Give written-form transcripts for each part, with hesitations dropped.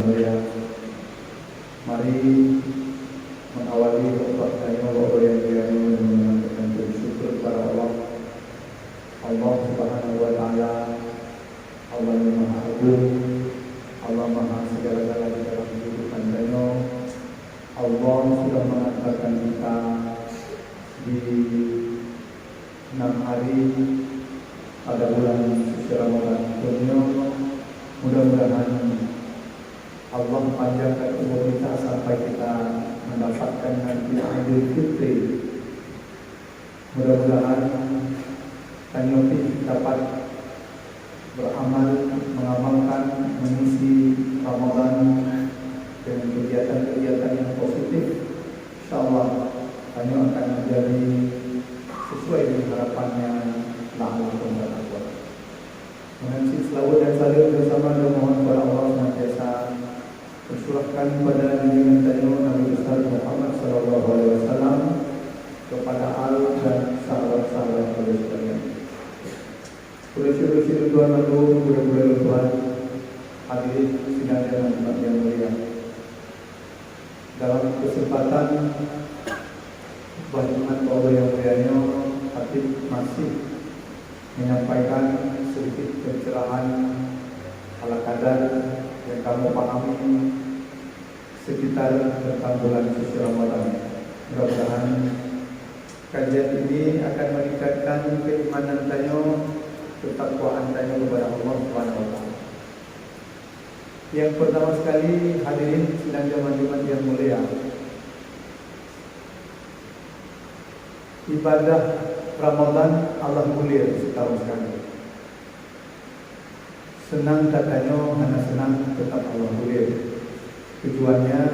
Ya, mari mengawali khutbah saya bahwa yang menyampaikan bersyukur kepada Allah Subhanahu wa taala, Allah yang Maha Agung, Allah Maha segala-galanya di dalam kehidupan kita. Allah sudah mengantarkan kita di 6 hari pada bulan suci Ramadan dunia. Mudah-mudahan Allah panjangkan umur kita sampai kita mendapatkan nanti Idul Fitri. Mudah-mudahan kami dapat beramal, mengamalkan, mengisi Ramadan dengan kegiatan-kegiatan yang positif. InsyaAllah kami akan menjadi sesuai dengan harapannya la'alakum tattaqun. Mengenai selawat dan salam bersama dan mohon kepada Allah senantiasa tersurahkan kepada junjungan kita Nabi besar Muhammad sallallahu alaihi wasallam, kepada al dan sahabat-sahabat beliau sekalian. Puji-puji Tuhan lalu mudah-mudahan Tuhan hadirin sidang dan umat yang mulia. Dalam kesempatan Jumat Allah yang mulianya, Hatib masih menyampaikan sedikit pencerahan ala kadar yang kamu pahami sekitar tentang bulan suci Ramadan. Mudah-mudahan kajian ini akan meningkatkan keimanan kita, ketakwaan kita kepada Allah Subhanahu wa taala. Yang pertama sekali, hadirin sidang Jumat yang mulia, ibadah Ramadan Allah mulia setahun sekali. Senang katanya, hanya senang tetap Allah mulia. Tujuannya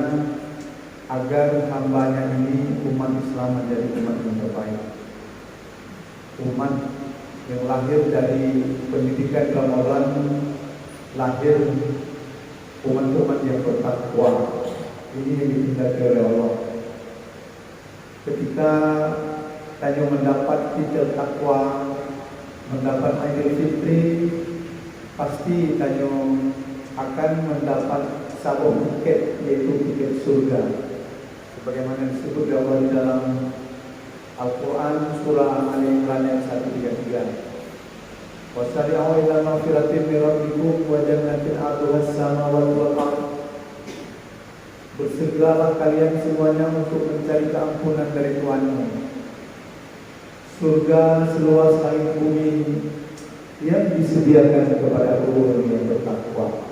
agar hambanya ini umat Islam menjadi umat yang terbaik, umat yang lahir dari pendidikan Ramadan, lahir umat-umat yang bertakwa. Ini yang dikehendaki oleh Allah. Ketika tanya mendapat titel takwa, mendapat Idul Fitri, pasti tanya akan mendapat satu tiket, yaitu tiket surga. Sebagaimana disebut Allah di dalam Al-Quran surah Al-Imran ayat 133. Wasari'u ila maghfiratin min rabbikum wa jannatin 'arduhas samawati wal ardh. Bersegeralah kalian semuanya untuk mencari keampunan dari Tuhanmu. Surga seluas langit bumi yang disediakan kepada orang yang bertakwa.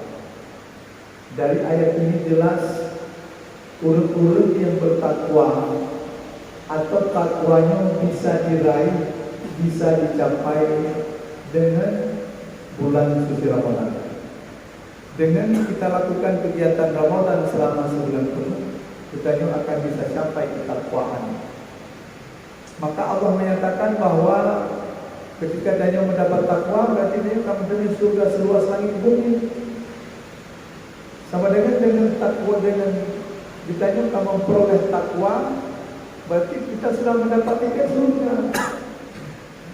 Dari ayat ini jelas urut-urut yang bertakwa atau takwanya bisa diraih, bisa dicapai dengan bulan suci Ramadan. Dengan kita lakukan kegiatan Ramadan selama sebulan penuh, kita akan bisa sampai ketakwaan. Maka Allah menyatakan bahwa ketika dia mendapat takwa, berarti dia akan menjadi surga seluas langit bumi. Sama dengan takwa, dengan ditanya kamu memperoleh takwa, berarti kita sudah mendapat tiket surga.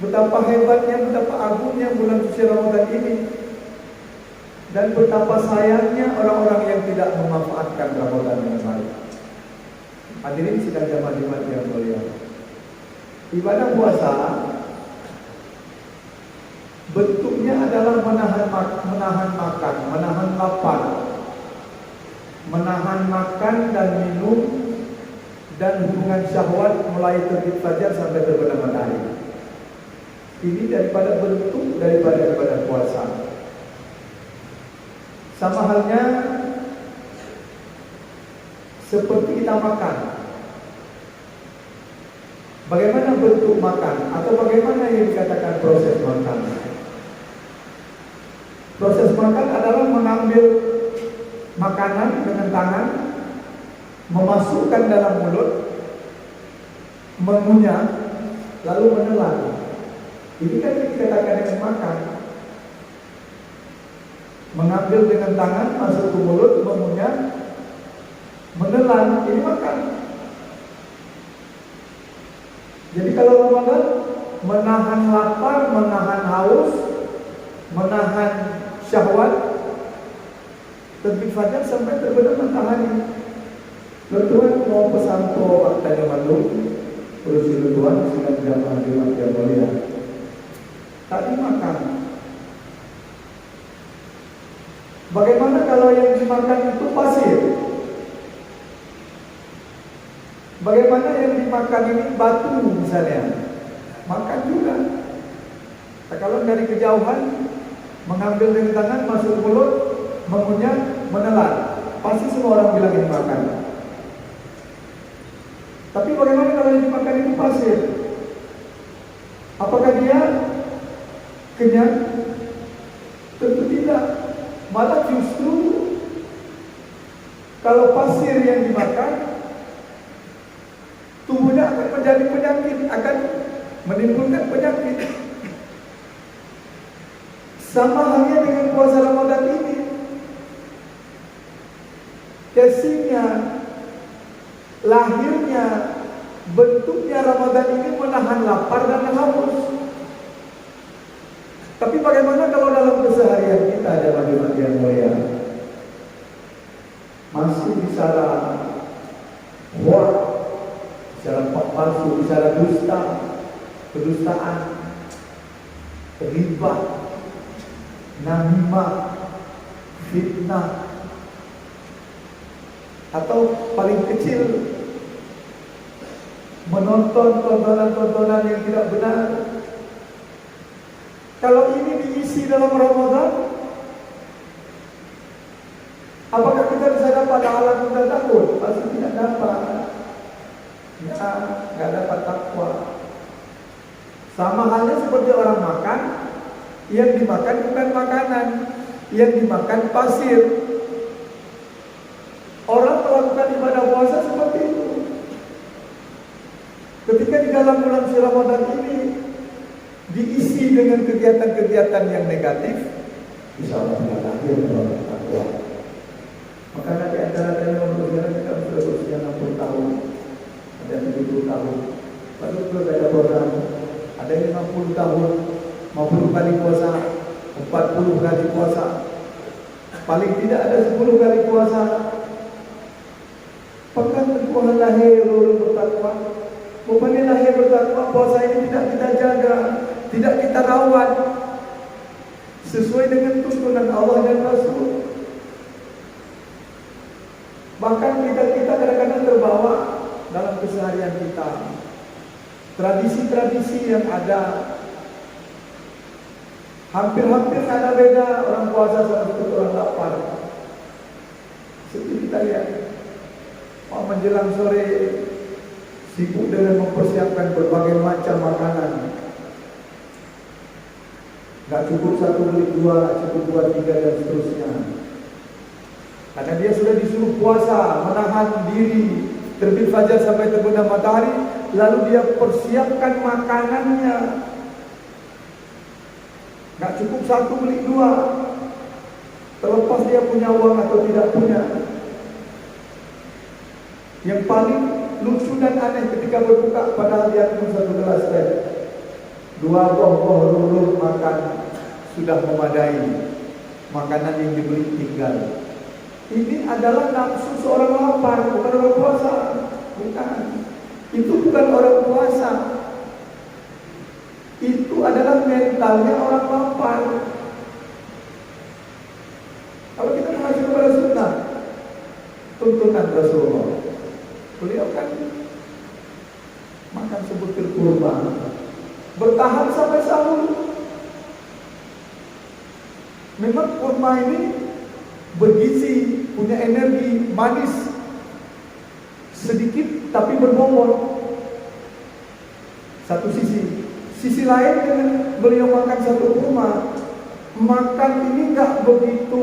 Betapa hebatnya, betapa agungnya bulan suci Ramadan ini, dan betapa sayangnya orang-orang yang tidak memanfaatkan Ramadan dengan baik. Hadirin sidang jamaah yang mulia, ibadah puasa bentuknya adalah menahan makan, menahan lapar, menahan makan dan minum, dan hubungan syahwat mulai terbit fajar sampai terbenam matahari. Ini daripada bentuk daripada ibadah puasa. Sama halnya seperti kita makan. Bagaimana bentuk makan, atau bagaimana yang dikatakan proses makan? Proses makan adalah mengambil makanan dengan tangan, memasukkan dalam mulut, mengunyah, lalu menelan. Ini kan yang dikatakan dengan makan. Mengambil dengan tangan, masuk ke mulut, mengunyah, menelan, ini makan. Jadi kalau Ramadan menahan lapar, menahan haus, menahan syahwat, terbit fajar sampai terbenam matahari. Tuan mau pesan to tanya malu, urusi tuan silakan jamaah Jumat yang mulia. Tadi makan. Bagaimana kalau yang dimakan itu pasir? Bagaimana yang dimakan ini batu misalnya? Makan juga. Nah, kalau dari kejauhan mengambil dari tangan masuk mulut, mengunyah, menelan, pasti semua orang bilang ini makan. Tapi bagaimana kalau yang dimakan itu pasir? Apakah dia kenyang? Tentu tidak. Malah justru kalau pasir yang dimakan, tubuhnya akan menjadi penyakit, akan menimbulkan penyakit. Sama halnya dengan puasa Ramadan ini. Casingnya, lahirnya, bentuknya Ramadan ini menahan lapar dan haus. Tapi bagaimana kalau dalam keseharian kita ada jemaah yang mulia masih bicara hoax, bicara palsu, bicara dusta, kedustaan, riba, namimah, fitnah, atau paling kecil menonton tontonan-tontonan yang tidak benar. Kalau ini diisi dalam Ramadan, apakah kita bisa dapat pahala tadabbur? Pasti tidak dapat. Ya, nggak dapat takwa. Sama halnya seperti orang makan, yang dimakan bukan makanan, yang dimakan pasir. Orang melakukan ibadah puasa seperti itu. Ketika di dalam bulan Ramadan ini diisi dengan kegiatan-kegiatan yang negatif, insya Allah tidak lahir dalam takwa. Maka di antara yang berjalan kita sudah berusia 60 tahun, ada 70 tahun, lalu terus ada program, ada 50 tahun, 50 kali puasa, 40 kali puasa, paling tidak ada 10 kali puasa. Apakah Tuhan lahir bertakwa? Bukannya lahir bertakwa, puasa ini tidak kita jaga, tidak kita rawat sesuai dengan tuntunan Allah dan Rasul. Bahkan kita kadang-kadang terbawa dalam keseharian kita tradisi-tradisi yang ada. Hampir-hampir ada beda orang puasa sama seperti orang lapar. Seperti kita lihat, menjelang sore sibuk dengan mempersiapkan berbagai macam makanan. Gak cukup satu beli dua, gak cukup dua tiga dan seterusnya. Karena dia sudah disuruh puasa, menahan diri terbit fajar sampai terbenam matahari, lalu dia persiapkan makanannya. Gak cukup satu beli dua, terlepas dia punya uang atau tidak punya. Yang paling lucu dan aneh ketika berbuka, padahal dia pun satu gelas teh, 2 buah lulur makan sudah memadai, makanan yang dibeli tinggal. Ini adalah nafsu seorang lapar, bukan orang puasa. Bukan. Itu bukan orang puasa. Itu adalah mentalnya orang lapar. Kalau kita mengacu kepada sunnah, tuntunan Rasulullah, beliau kan makan sebutir kurma, bertahan sampai sahur. Memang kurma ini bergizi, punya energi, manis, sedikit tapi berbobot. Satu sisi lain dengan beliau makan satu kurma, makan ini nggak begitu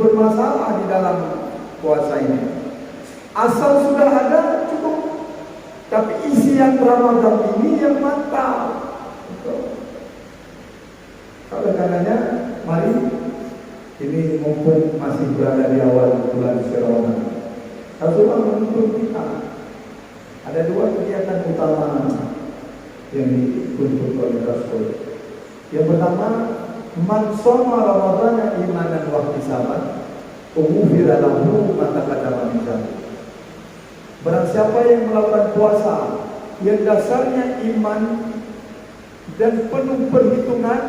bermasalah di dalam puasa ini. Asal sudah ada cukup. Tapi isian Ramadan ini yang mantap. Oleh karenanya, mari ini mumpung masih berada di awal bulan Ramadan, Rasulullah menuntut kita. Ada 2 kegiatan utama yang dituntut oleh Rasul. Yang pertama, Man shoma ramadhana imanan wa ihtisaban ghufira lahu ma taqaddama min dzambi. Barang siapa yang melakukan puasa yang dasarnya iman dan penuh perhitungan,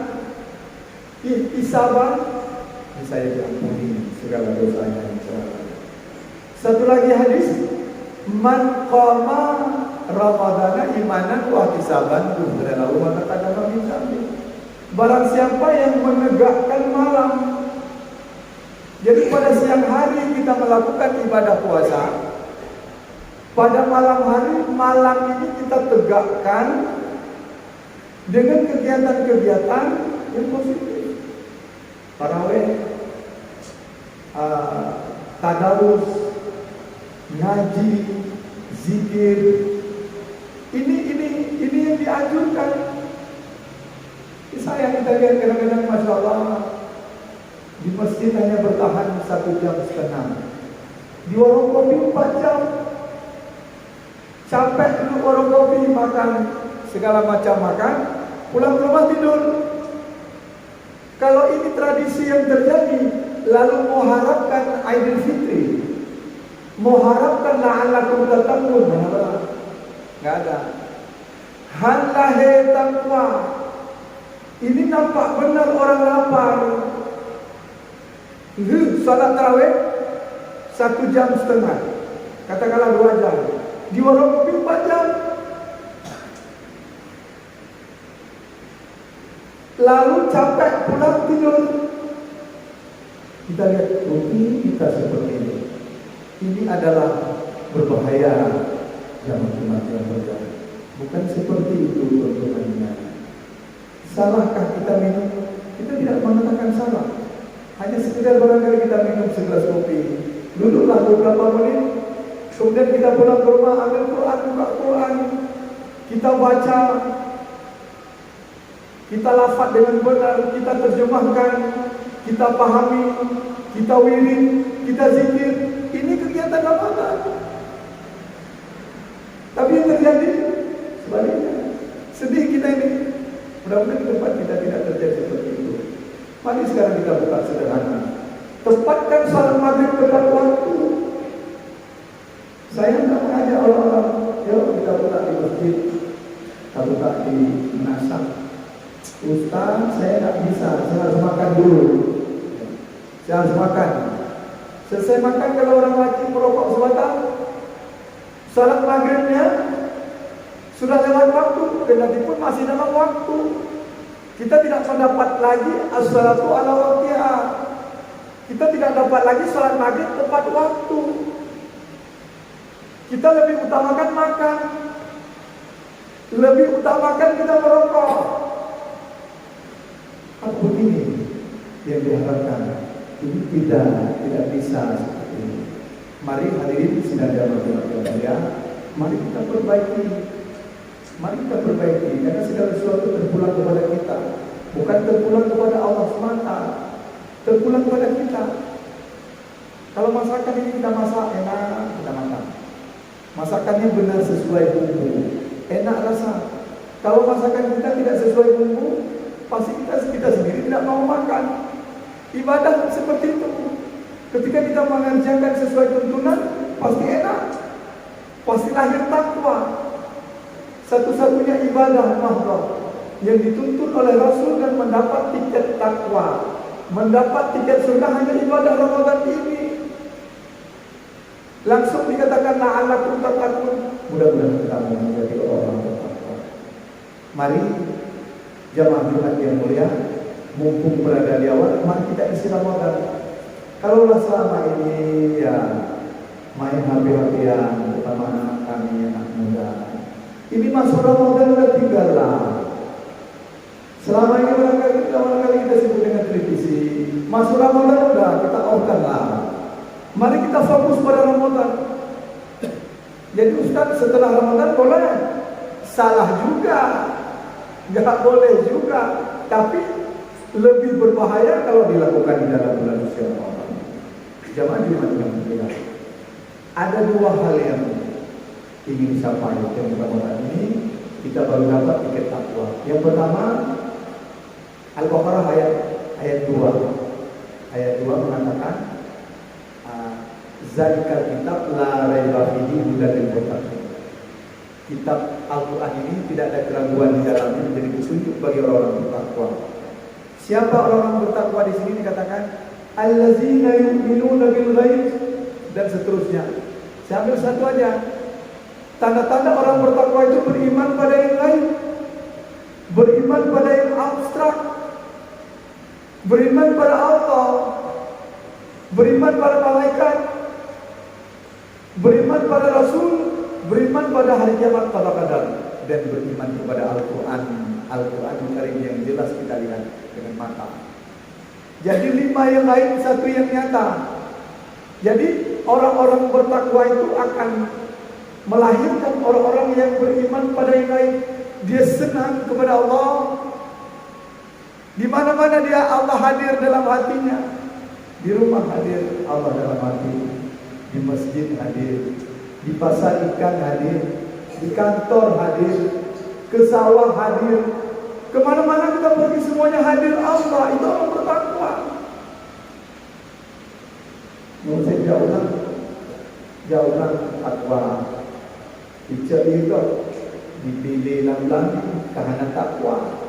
ihtisaban, saya diampuni segala dosanya insyaallah. Satu lagi hadis, man qama ramadhana imanan wa ihtisaban ghufira lahu ma taqaddama min dzambi. Barang siapa yang menegakkan malam, jadi pada siang hari kita melakukan ibadah puasa, pada malam ini kita tegakkan dengan kegiatan-kegiatan yang positif. Tarawih, tadarus, ngaji, zikir. Ini yang dianjurkan. Saya kita lihat kadang-kadang Masya Allah di masjid hanya bertahan 1,5 jam. Di warung kopi 4 jam. Capek dulu warung kopi, makan segala macam makan, pulang ke rumah tidur. Kalau ini tradisi yang terjadi, lalu mau harapkan Idul Fitri, mau harapkan la'allakum tattaqun, nggak ada. Halahe taqwa. Ini nampak benar orang lapar. Salat tarawih 1,5 jam, katakanlah 2 jam. Di warung kopi 4 jam. Lalu capek pulang tidur. Kita lihat rutin kita seperti ini. Ini adalah berbahaya zaman umat yang berjalan. Bukan seperti itu perjuangannya. Salahkah kita minum? Kita tidak mengatakan salah. Hanya sekedar barangkali kita minum segelas kopi, duduklah beberapa menit, kemudian kita pulang ke rumah, ambil Quran, buka Quran, kita baca, kita lafaz dengan benar, kita terjemahkan, kita pahami, kita wirid, kita zikir. Ini kegiatan Ramadan. Tapi yang terjadi sebaliknya. Sedih kita ini. Mudah-mudahan di tempat kita tidak terjadi seperti itu. Mari sekarang kita buka sederhana. Tepatkan salat maghrib tepat waktu. Saya tidak mengajak orang-orang, yuk kita buka di masjid, kita buka di menasab. Ustaz, saya tidak bisa, saya harus makan dulu. Saya harus makan. Selesai makan, kalau orang lagi merokok sebentar, salat maghribnya sudah lewat waktu, kendati pun masih dalam waktu. Kita tidak mendapat lagi as-salatu ala waqtiha. Kita tidak dapat lagi salat maghrib tepat waktu. Kita lebih utamakan makan, lebih utamakan kita merokok. Apa begini yang diharapkan? Ini tidak bisa seperti ini. Mari hadirin sidang jamaah, mari kita perbaiki. Mari kita perbaiki, karena segala sesuatu terpulang kepada kita, bukan terpulang kepada Allah semata, terpulang kepada kita. Kalau masakan ini kita masak enak, kita makan. Masakannya benar sesuai bumbu, enak rasa. Kalau masakan kita tidak sesuai bumbu, pasti kita sendiri tidak mau makan. Ibadah seperti itu. Ketika kita mengerjakan sesuai tuntunan, pasti enak, pasti lahir takwa. Satu-satunya ibadah mahdoh yang dituntut oleh Rasul dan mendapat tiket takwa, mendapat tiket surga hanya ibadah Ramadan ini. Langsung dikatakan la'allakum tattaqun. Mudah-mudahan kamu menjadi orang bertakwa. Mari jamaah Jumat yang mulia, mumpung berada di awal, mari kita isi Ramadan. Kalaulah selama ini ya main HP-HPan, terutama anak kami anak muda. Ini masuk Ramadan udah tinggal lah. Selama ini barangkali kita sibuk dengan televisi. Masuk Ramadan udah kita off-kan lah. Mari kita fokus pada Ramadan. Jadi Ustaz, setelah Ramadan boleh? Salah juga, nggak boleh juga. Tapi lebih berbahaya kalau dilakukan di dalam bulan suci Ramadan. Jamaah Jumat yang mulia, ada dua hal yang ingin disampaikan yang Ramadan ini. Kita baru dapat tiket takwa. Yang pertama, Al-Baqarah ayat ayat 2. Ayat 2 mengatakan zalikal kitab la raiba fihi hudan lil muttaqin. Kitab Al-Quran ini tidak ada keraguan di dalamnya, menjadi petunjuk bagi orang-orang bertakwa. Siapa orang-orang bertakwa di sini dikatakan allazina yu'minuna bil ghaib dan seterusnya. Saya ambil satu aja. Tanda-tanda orang bertakwa itu beriman pada yang lain, beriman pada yang abstrak, beriman pada Allah, beriman pada malaikat, beriman pada Rasul, beriman pada hari kiamat pada qadar, dan beriman kepada Al-Quran. Al-Quran Karim yang jelas kita lihat dengan mata. Jadi 5 yang lain, 1 yang nyata. Jadi orang-orang bertakwa itu akan melahirkan orang-orang yang beriman pada yang lain. Dia senang kepada Allah. Di mana-mana dia, Allah hadir dalam hatinya. Di rumah hadir Allah dalam hati, di masjid hadir, di pasar ikan hadir, di kantor hadir, ke sawah hadir, kemana-mana kita pergi semuanya hadir Allah. Itu orang bertakwa. Mungkin jauhkan takwa. Dicari itu dipilih lagi karena takwa.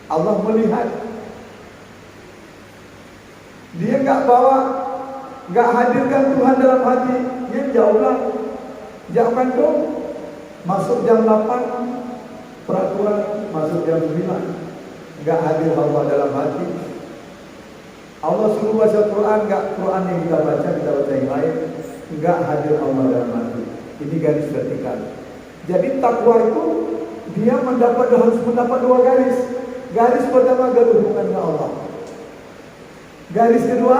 Allah melihat. Dia nggak hadirkan Tuhan dalam hati. Dia jauhkan dong. Masuk jam 8 peraturan, masuk jam 9. Nggak hadir Allah dalam hati. Allah suruh baca Quran, nggak Quran yang kita baca yang lain. Nggak hadir Allah dalam hati. Ini garis vertikal. Jadi takwa itu dia harus mendapat 2 garis. Garis pertama berhubungan dengan Allah. Garis kedua,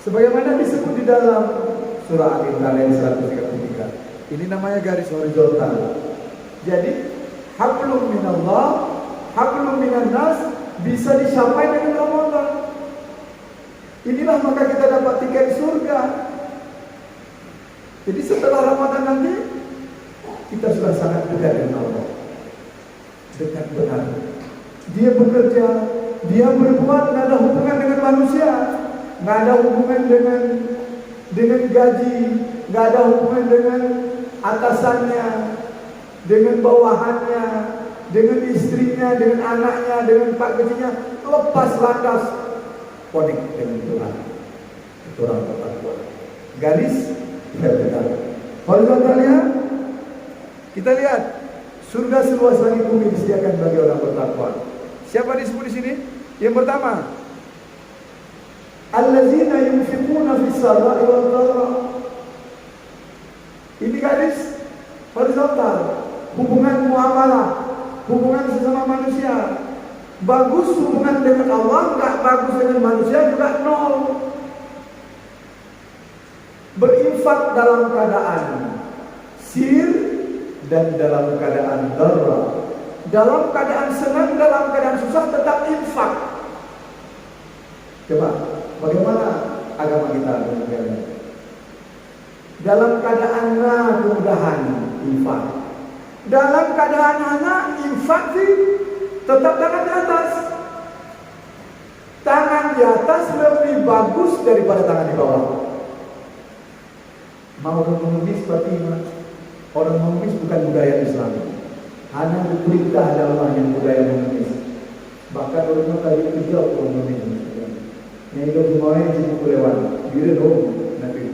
sebagaimana disebut di dalam surah Al-Imran ayat 133. Ini namanya garis horizontal. Jadi hablum minallah, hablum minan nas bisa dicapai dengan Ramadan. Inilah maka kita dapat tiket surga. Jadi setelah Ramadan nanti kita sudah sangat dekat dengan Allah. Dekat benar. Dia bekerja, dia berbuat, nggak ada hubungan dengan manusia, nggak ada hubungan dengan gaji, nggak ada hubungan dengan atasannya, dengan bawahannya, dengan istrinya, dengan anaknya, dengan pak kecilnya. Lepas landas connect dengan Tuhan. Itu orang bertakwa. Garis vertikal. Horizontalnya kita lihat surga seluas langit bumi disediakan bagi orang bertakwa. Siapa disebut di sini? Yang pertama, allazina yunfiquna fis sarai wal dharra. Ini garis horizontal, hubungan muamalah, hubungan sesama manusia. Bagus hubungan dengan Allah, enggak bagus dengan manusia juga nol. Berinfak dalam keadaan sir dan dalam keadaan dharra. Dalam keadaan senang, dalam keadaan susah tetap infak. Coba, bagaimana agama kita menjaga? Dalam keadaan kemudahan, infak. Dalam keadaan anak, infak sih tetap tangan di atas. Tangan di atas lebih bagus daripada tangan di bawah. Mau mengemis seperti mana? Orang mengemis bukan budaya Islam. Hanya perintah dalam yang budaya mengemis. Bahkan orang tadi kerja orang mengemis. Yang itu semuanya sibuk lewat. Bila dong nanti.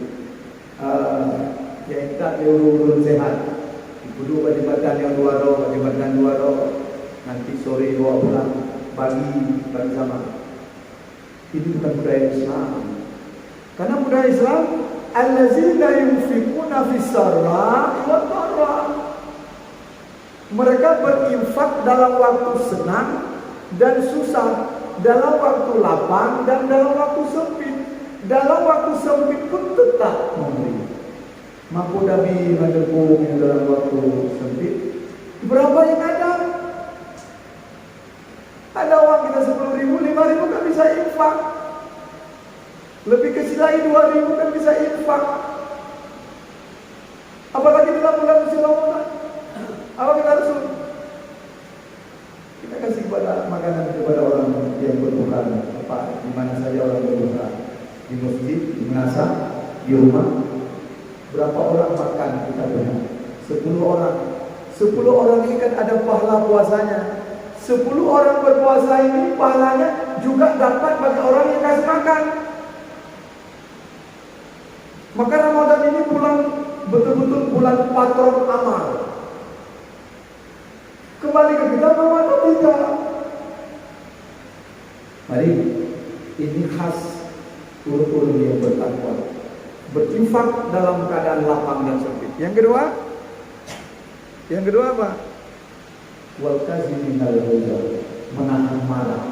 Yang tak urun sehat. Dulu jabatan yang 2 roh, jabatan 2 roh. Nanti sore bawa pulang, pagi sama. Itu bukan budaya Islam. Karena budaya Islam, allazina yunfiquna fis sarai wad dharra. Mereka berinfak dalam waktu senang dan susah, dalam waktu lapang dan dalam waktu sempit. Dalam waktu sempit pun tetap memberi. Mampu Nabi mendukung yang dalam waktu sempit. Berapa yang ada? Ada uang kita 10.000, 5.000 kan bisa infak. Lebih kecil lagi 2.000 kan bisa infak. Apalagi dalam bulan suci Ramadan. Apa kita harus? Kita kasih kepada makanan kepada orang yang berbuka. tempat di mana saja orang berbuka, di masjid, di menasa, di rumah. Berapa orang makan kita benar? 10 orang. 10 orang ini kan ada pahala puasanya. 10 orang berpuasa ini pahalanya juga dapat bagi orang yang kasih makan. Maka Ramadan ini bulan betul-betul bulan patron amal. Kembali ke kita bahwa tidak. Mari, ini khas turun-turun yang bertakwa, berinfak dalam keadaan lapang dan sempit. Yang kedua apa? Wal kaziminal ghaiz, menahan marah.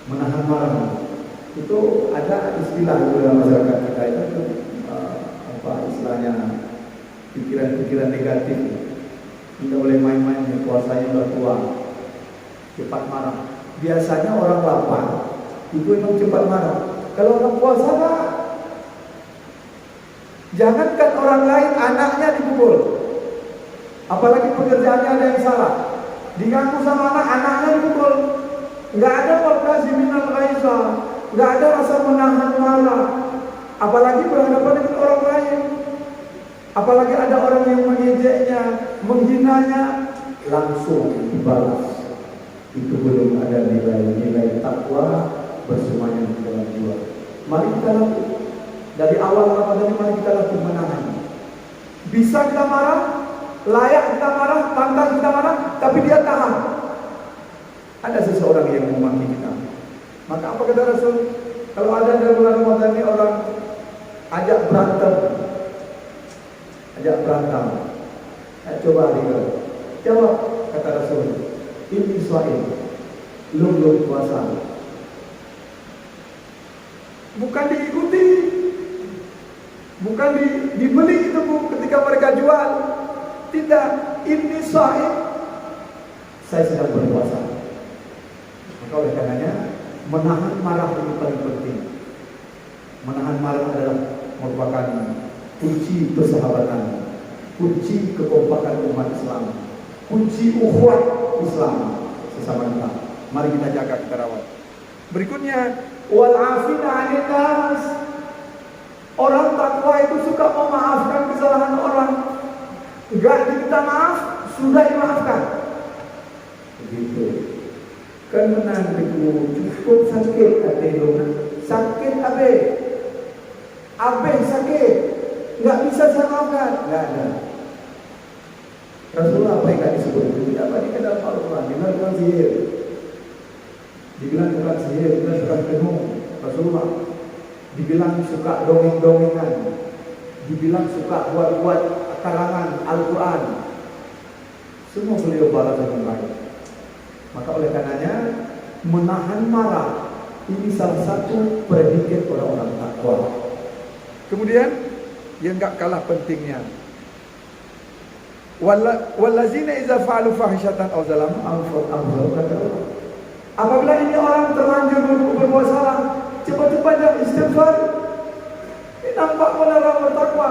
Menahan marah itu ada istilah dalam masyarakat kita itu apa istilahnya, pikiran-pikiran negatif. Tidak boleh main-main, puasanya udah tua, cepat marah. Biasanya orang lapar itu memang cepat marah. Kalau orang puasa enggak. Jangankan orang lain, anaknya dipukul. Apalagi pekerjaannya ada yang salah, diganggu sama anak, anaknya dipukul. Enggak ada wakasi minal ghaizah, enggak ada rasa menahan marah. Apalagi berhadapan dengan orang lain. Apalagi ada orang yang mengejeknya, menghinanya, langsung dibalas. Itu belum ada nilai takwa bersemayam di dalam jiwa. Mari kita lakukan dari awal Ramadan ini, mari kita lakukan menahan. Bisa kita marah, layak kita marah, pantas kita marah, tapi dia tahan. Ada seseorang yang memaki kita. Maka apa kata Rasul? Kalau ada dalam bulan Ramadan ini orang ajak berantem, coba dia jawab, kata Rasul, ini soal belum puasa. Bukan diikuti, bukan dibeli itu Bu ketika mereka jual. Tidak, ini sahih, saya sedang berpuasa. Maka oleh karenanya menahan marah itu paling penting. Menahan marah adalah merupakan kunci persahabatan, kunci kekompakan umat Islam, kunci ukhuwah Islam sesama kita. Mari kita jaga, kita rawat. Berikutnya, wal afina 'anil nas. Orang takwa itu suka memaafkan kesalahan orang. Enggak diminta maaf, sudah dimaafkan. Begitu. Kan menantiku cukup sakit hati lu. Sakit abe sakit. Enggak bisa saya maafkan. Enggak ada. Rasulullah apa yang enggak disebut itu? Tidak apa di dalam Al-Quran. Dibilang bukan sihir. Dibilang bukan sihir, dibilang surat penuh. Rasulullah dibilang suka dongeng-dongengan, dibilang suka buat-buat karangan Al-Quran. Semua beliau balas dengan baik. Maka oleh karenanya menahan marah ini salah satu predikat orang-orang takwa. Kemudian yang enggak kalah pentingnya, wallazina idza fa'alu fahishatan aw zalamu anfusahum. Apabila ini orang terlanjur berbuat salah, cepat-cepatnya istighfar. Ini nampak orang bertakwa.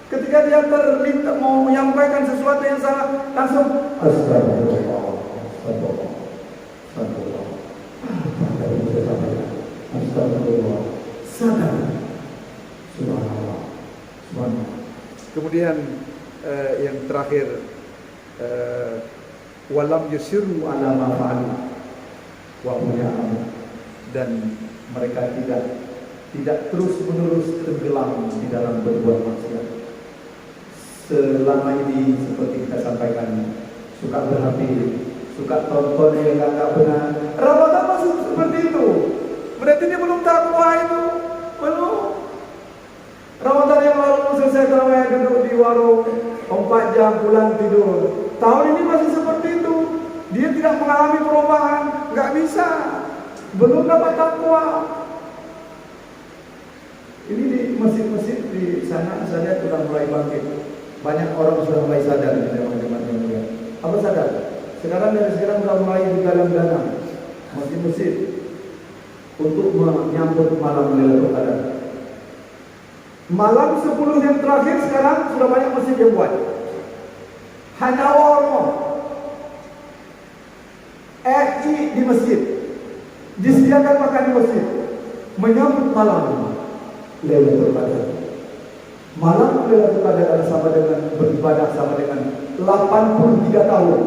Ketika dia terlintas mau menyampaikan sesuatu yang salah, langsung astagfirullah, astagfirullah, astagfirullah, sadar, subhanallah, subhanallah. Kemudian yang terakhir, walam yusiru ala ma fa'alu wa hum ya'lamun, dan mereka tidak terus-menerus tenggelam di dalam berbuat maksiat. Selama ini seperti kita sampaikan, suka berhati, suka tonton yang enggak benar. Ramadan masih seperti itu. Berarti dia belum takwa itu. Belum. Ramadan yang lalu selesai tarawih duduk di warung 4 jam pulang tidur. Tahun ini masih seperti itu. Dia tidak mengalami perubahan, enggak bisa. Belum dapat takwa. Ini di masjid-masjid di sana saya sudah mulai bangkit. Banyak orang sudah mulai sadar di teman-teman yang mulia. Apa sadar? Sekarang sudah mulai digalang dana masjid-masjid untuk menyambut malam Lailatul Qadar. Malam 10 yang terakhir sekarang sudah banyak masjid yang buat. Hanya orang RI di masjid. disediakan makan di masjid, menyambut malam Lailatul Qadar. Malam Lailatul Qadar sama dengan beribadah sama dengan 83 tahun.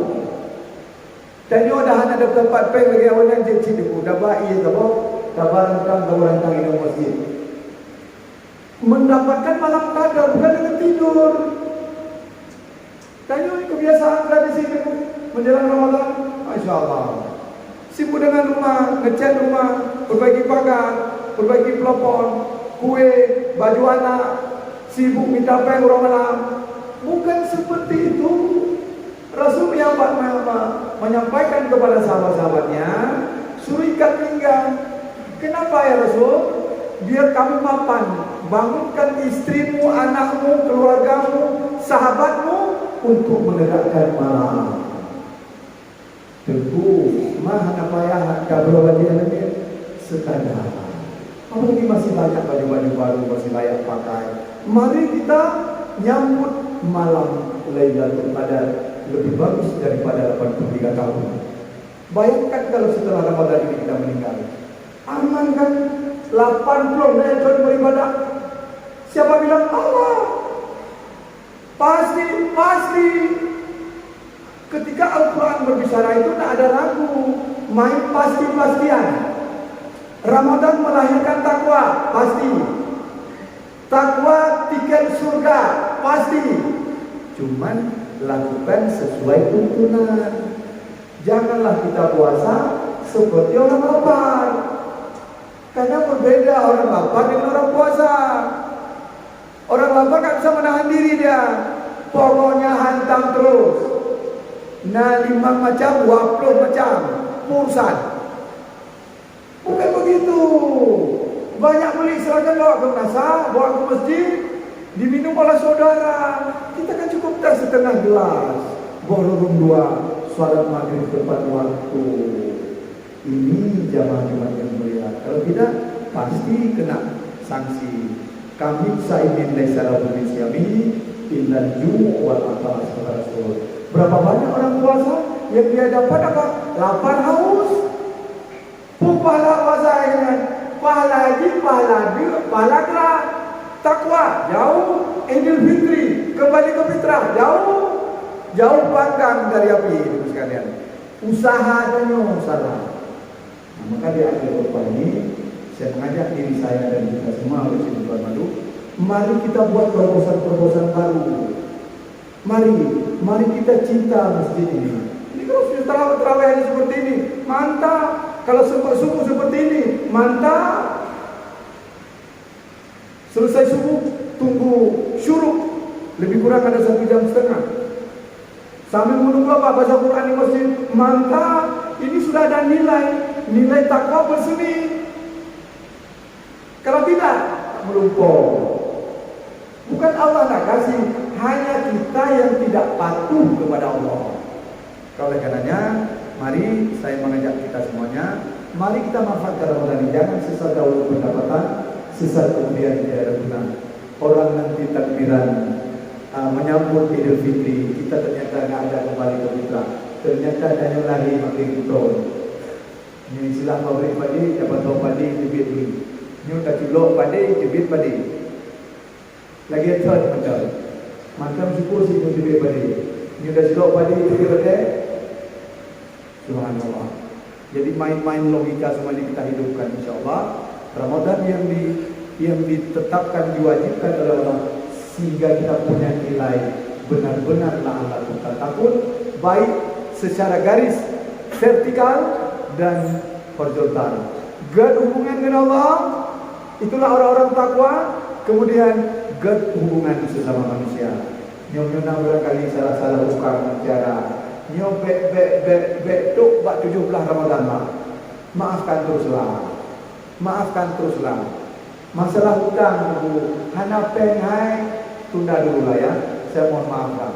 Dan ini udah ada tempat peng lagi awak yang jadi itu, dah baik itu, dah barang ini masjid. Mendapatkan malam Qadar bukan dengan tidur. Dan ini kebiasaan tradisi itu menjelang Ramadan, Masya Allah. Sibuk dengan rumah, ngecat rumah, perbaiki pagar, perbaiki pelopon, kue, baju anak, sibuk minta peng orang malam. Bukan seperti itu. Rasul menyampaikan kepada sahabat-sahabatnya, suruh ikat pinggang. Kenapa ya Rasul? Biar kamu mapan, bangunkan istrimu, anakmu, keluargamu, sahabatmu untuk menegakkan malam. Tentu, mana payah kalau bagian ini sekadar. Apalagi masih banyak baju-baju baru, masih layak pakai. Mari kita nyambut malam Lailatul Qadar lebih bagus daripada 83 tahun. Bayangkan kalau setelah Ramadan ini kita meninggal. Aman kan? 80 tahun beribadah. Siapa bilang Allah? Pasti. Ketika Al-Quran berbicara itu tak ada ragu, main pasti-pastian. Ramadan melahirkan takwa, pasti. Takwa tiket surga, pasti. Cuman lakukan sesuai tuntunan. Janganlah kita puasa seperti orang lapar. Karena berbeda orang lapar dengan orang puasa. Orang lapar tak bisa menahan diri dia. Pokoknya hantam terus. Nah 5 macam, 20 macam pusat. Bukan begitu. Banyak beli silakan bawa ke pasar, bawa ke masjid, diminum oleh saudara. Kita kan cukup tak setengah gelas. Ballroom 2, salat maghrib tepat waktu. Ini jamaah Jumat yang mulia. Kalau tidak, pasti kena sanksi. Kami sa'imin laisa lahu min siyami illa ju' wal atas kata Rasul. Berapa banyak orang puasa yang dia dapat apa? Lapar, haus. Pahala puasa ini, pahala haji, pahala gerak, takwa jauh, Idul Fitri kembali ke fitrah jauh panggang dari api itu sekalian. Usahanya salah. Nah, maka di akhir khutbah ini saya mengajak diri saya dan kita semua harus berbuat malu. Mari kita buat terobosan-terobosan baru. Mari kita cinta masjid ini. Ini kalau sudah terawih hari seperti ini, mantap. Kalau subuh seperti ini, mantap. Selesai subuh, tunggu syuruk. Lebih kurang ada 1 jam setengah. Sambil menunggu apa? Baca Quran di masjid, mantap. Ini sudah ada nilai takwa bersemi. Kalau tidak, melumpur. Bukan Allah nak kasih, hanya kita yang tidak patuh kepada Allah. Oleh karenanya, mari saya mengajak kita semuanya, mari kita manfaatkan Ramadan ini. Jangan sesat dahulu pendapatan, sesat kemudian tidak ada guna. Orang nanti takbiran menyambut Idul Fitri, kita ternyata tidak ada kembali ke fitrah. Ternyata hanya lari makin tahun. Ini istilah pabrik padi, dapat tahu padi, jebit dulu. Ini tak cilok padi, jebit padi. Lagi third macam syukur sih jebit padi. Ini dah cilok padi, jebit padi. Subhanallah. Jadi main-main logika semua ini kita hidupkan insyaAllah. Ramadan yang ditetapkan, diwajibkan oleh Allah, sehingga kita punya nilai benar-benar Allah kita takut, baik secara garis vertikal dan horizontal. Hubungan dengan Allah, itulah orang-orang takwa. Kemudian hubungan sesama manusia. Nyonya barangkali salah-salah ukang bicara. Nyo bek tuk bak 17 Ramadan lah. Maafkan teruslah. Masalah hutang dulu, hana penghai tunda dulu lah ya. Saya mohon maafkan.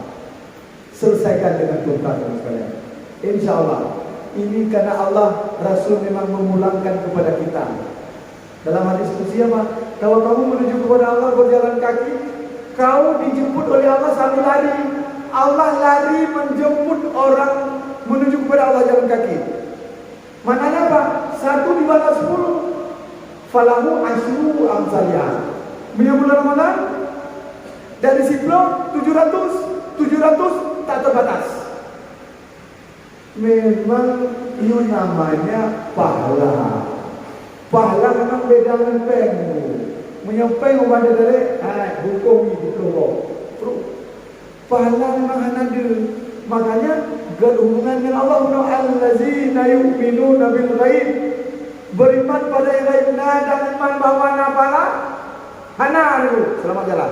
Selesaikan dengan tuntas sekalian. Insyaallah. Ini karena Allah Rasul memang memulangkan kepada kita. Dalam hadis qudsi apa? Kalau kamu menuju kepada Allah berjalan kaki, kau dijemput oleh Allah sambil lari. Allah lari menjemput orang menuju kepada Allah jalan kaki. Maknanya apa? 1 dibalas 10. Falahu asyru amsalnya. Punya bulan Ramadan dari Siplok 700 tak terbatas. Memang itu namanya pahala. Pahala memang beda dengan pengmu. Menyempeng kepada dari hukum ini pahala memang ada. Makanya berhubungan dengan Allah, allazina yu'minuna bil ghaib, beriman pada yang gaib, dan iman bahwa nafala hana dulu selamat jalan.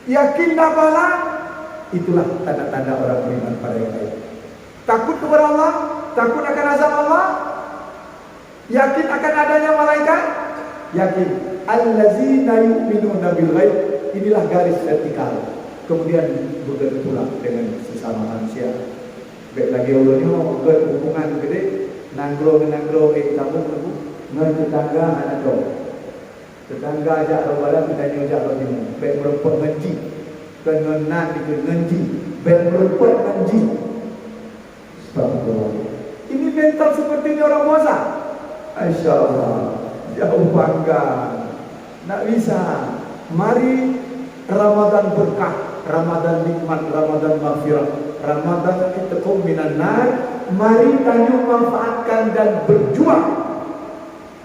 Yakin nafala, itulah tanda-tanda orang beriman pada yang gaib. Takut kepada Allah, takut akan azab Allah, yakin akan adanya malaikat, yakin. Allazina yu'minuna bil ghaib, inilah garis vertikal. Kemudian bergerak dengan sesama manusia. Baik lagi Allah ni berhubungan gede, nanggro tabung tu, ngan tetangga anak tu. Tetangga ajak rawala kita ajak lagi. Baik merempat ngaji, kenan itu ngaji, baik merempat ngaji. Astagfirullah. Ini mental seperti ini orang puasa. Insyaallah jauh bangga. Nak bisa. Mari Ramadan berkah, Ramadan nikmat, Ramadan maghfirah, Ramadan itqum minan nar. Mari kami manfaatkan dan berjuang.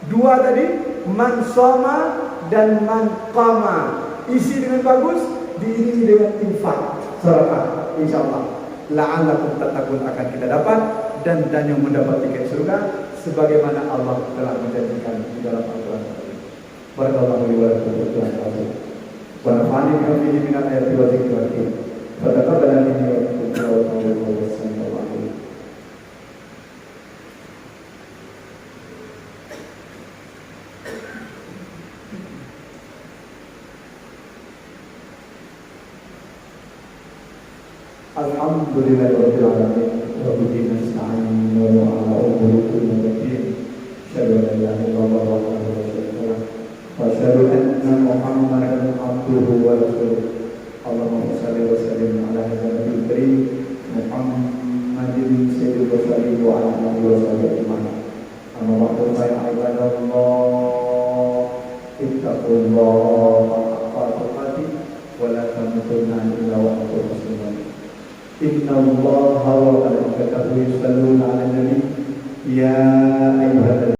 Dua tadi, man shoma dan man qama. Isi dengan bagus, diiringi dengan infak, sedekah, insyaallah. La'allakum tattaqun akan kita dapat dan yang mendapat tiket surga sebagaimana Allah telah menjanjikan di dalam Al-Qur'an. Barakallahu li wa lakum fil Qur'an. ونفعني بما فيه من الآيات والذكر الحكيم فتقبل مني ومنكم تلاوته والسميع العليم. Alhamdulillahirabbil alamin wa bihi nasta'in wa ala umuri الدين. أشهد أن لا إله إلا الله وحده لا شريك له وأشهد أن محمدا عبده ورسوله. اللهم صل وسلم على هذا النبي الكريم محمد سيد المرسلين وعلى آله وصحبه أجمعين. أما بعد فيا عباد الله اتقوا الله حق تقاته ولا تموتن إلا وأنتم مسلمون. إن الله وملائكته يصلون على النبي يا أيها